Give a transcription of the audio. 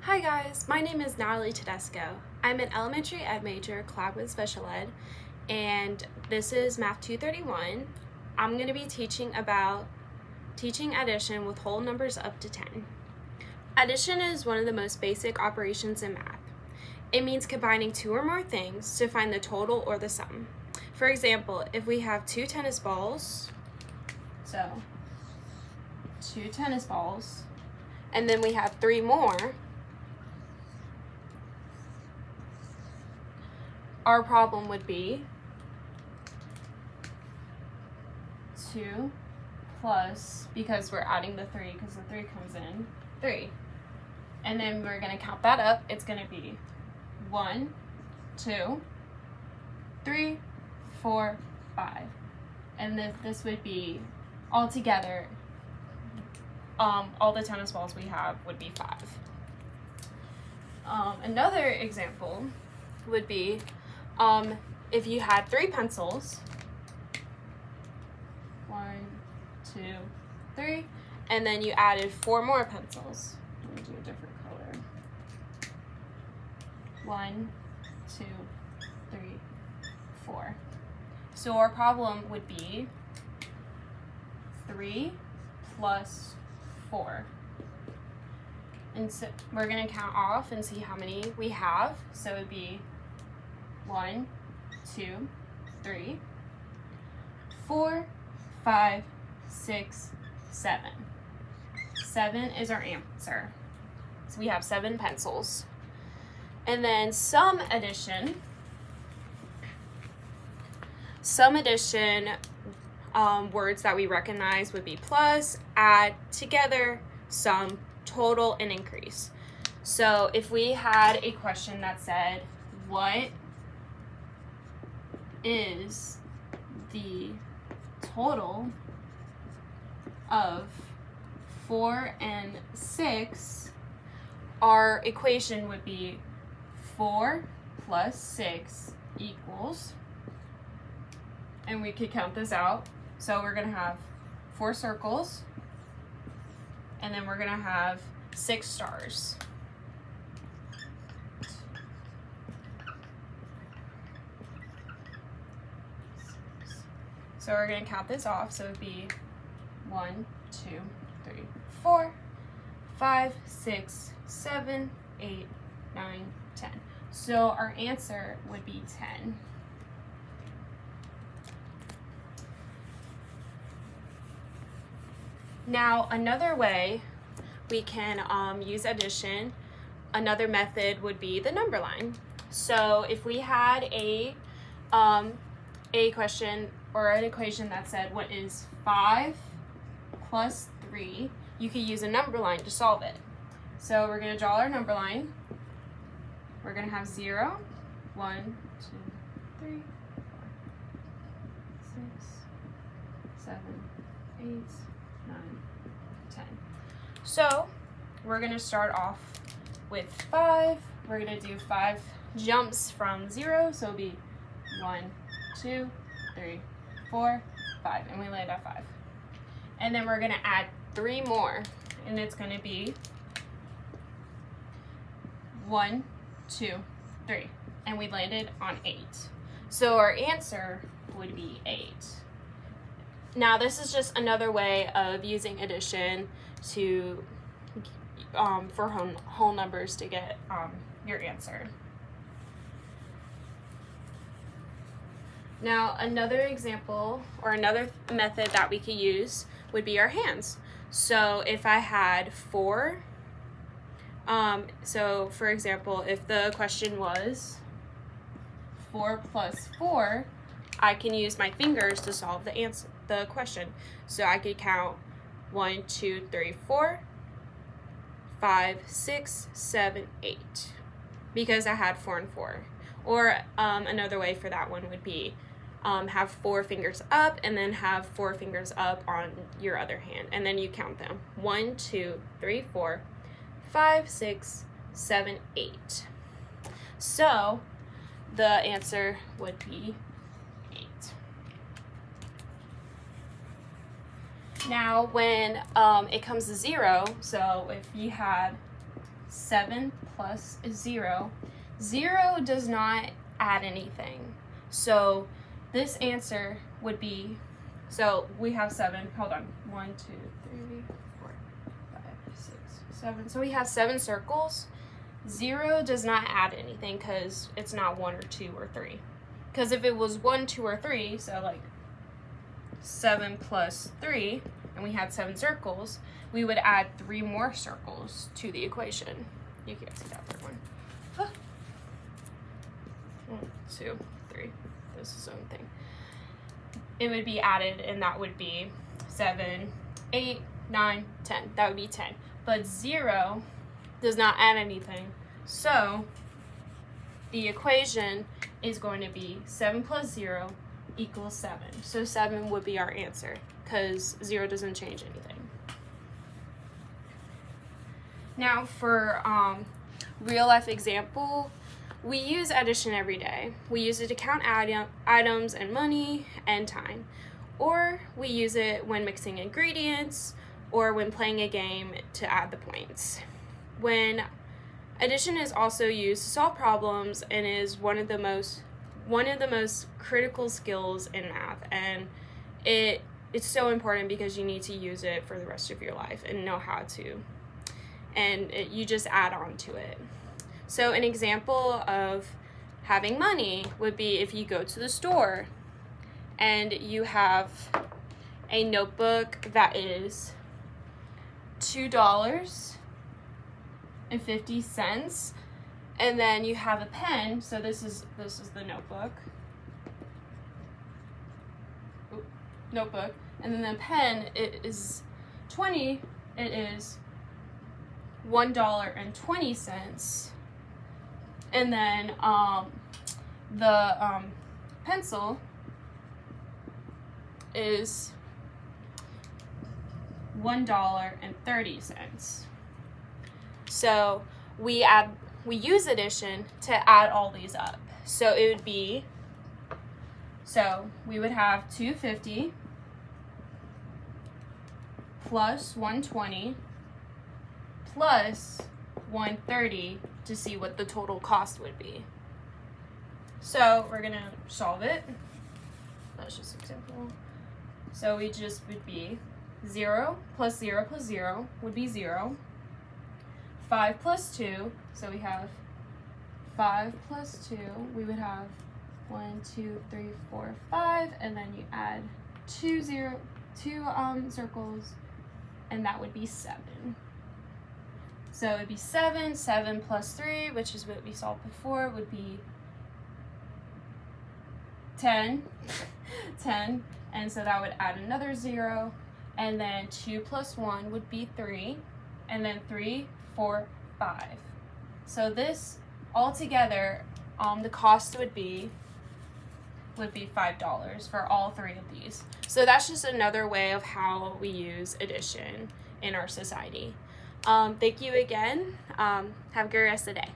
Hi guys, my name is Natalie Tedesco. I'm an elementary ed major, Clagwood Special Ed, and this is Math 231. I'm going to be teaching about teaching addition with whole numbers up to 10. Addition is one of the most basic operations in math. It means combining two or more things to find the total or the sum. For example, if we have two tennis balls, and then we have three more, our problem would be 2 plus, because we're adding the 3 because the 3 comes in, 3. And then we're going to count that up. It's going to be 1, 2, 3, 4, 5. And this would be all together, all the tennis balls we have would be 5. Another example would be if you had 3 pencils, 1, 2, 3, and then you added 4 more pencils. Let me do a different color. 1, 2, 3, 4. So our problem would be 3 plus 4. And so we're going to count off and see how many we have. So it would be 1, 2, 3, 4, 5, 6, 7. 7 is our answer. So we have 7 pencils. And then sum addition. Words that we recognize would be plus, add, together, sum, total, and increase. So if we had a question that said, what is the total of 4 and 6, our equation would be 4 plus 6 equals, and we could count this out. So we're going to have 4 circles, and then we're going to have 6 stars. So we're going to count this off. So it would be 1, 2, 3, 4, 5, 6, 7, 8, 9, 10. So our answer would be 10. Now, another way we can use addition, another method would be the number line. So if we had a question or an equation that said, what is 5 plus 3, you could use a number line to solve it. So we're going to draw our number line. We're going to have 0, 1, 2, 3, 4, 6, 7, 8, 9, 10. So we're going to start off with 5. We're going to do 5 jumps from 0. So it'll be 1, 2, 3, 4, 5. And we land at 5. And then we're going to add 3 more. And it's going to be 1, 2, 3. And we landed on 8. So our answer would be 8. Now this is just another way of using addition to for whole numbers to get your answer. Now another example or another method that we could use would be our hands. So if I had 4, so for example, if the question was 4 plus 4, I can use my fingers to solve the question. So I could count 1, 2, 3, 4, 5, 6, 7, 8, because I had 4 and 4. Or another way for that one would be have 4 fingers up and then have 4 fingers up on your other hand, and then you count them. 1, 2, 3, 4, 5, 6, 7, 8. So the answer would be 8. Now when it comes to 0, so if you had 7 plus 0. 0 does not add anything. So this answer would be, so we have 7, hold on, 1, 2, 3, 4, 5, 6, 7. So we have 7 circles. 0 does not add anything because it's not 1 or 2 or 3. Because if it was 1, 2, or 3, so like 7 plus 3, and we had 7 circles, we would add 3 more circles to the equation. You can't see that third one. 1, 2, 3. This is its own thing. It would be added, and that would be 7, 8, 9, 10. That would be 10. But 0 does not add anything. So the equation is going to be 7 plus 0 equals 7. So 7 would be our answer because 0 doesn't change anything. Now for real life example, we use addition every day. We use it to count items and money and time. Or we use it when mixing ingredients or when playing a game to add the points. When addition is also used to solve problems and is one of the most critical skills in math, and it's so important because you need to use it for the rest of your life and know how to, and you just add on to it. So an example of having money would be if you go to the store and you have a notebook that is $2.50, and then you have a pen. So this is the notebook. And then the pen, it is $1.20. And then the pencil is $1.30. So we use addition to add all these up. So it would be, so we would have $2.50 plus $1.20 plus $1.30 to see what the total cost would be. So we're gonna solve it. That's just an example. So we just would be 0 plus 0 plus 0 would be 0. 5 plus 2, so we have 5 plus 2, we would have 1, 2, 3, 4, 5, and then you add two circles, and that would be 7. So it would be 7, 7 plus 3, which is what we solved before, would be 10, 10, and so that would add another 0, and then 2 plus 1 would be 3, and then 3, 4, 5. So this altogether, the cost would be $5 for all 3 of these. So that's just another way of how we use addition in our society. Thank you again. Have a good rest of the day.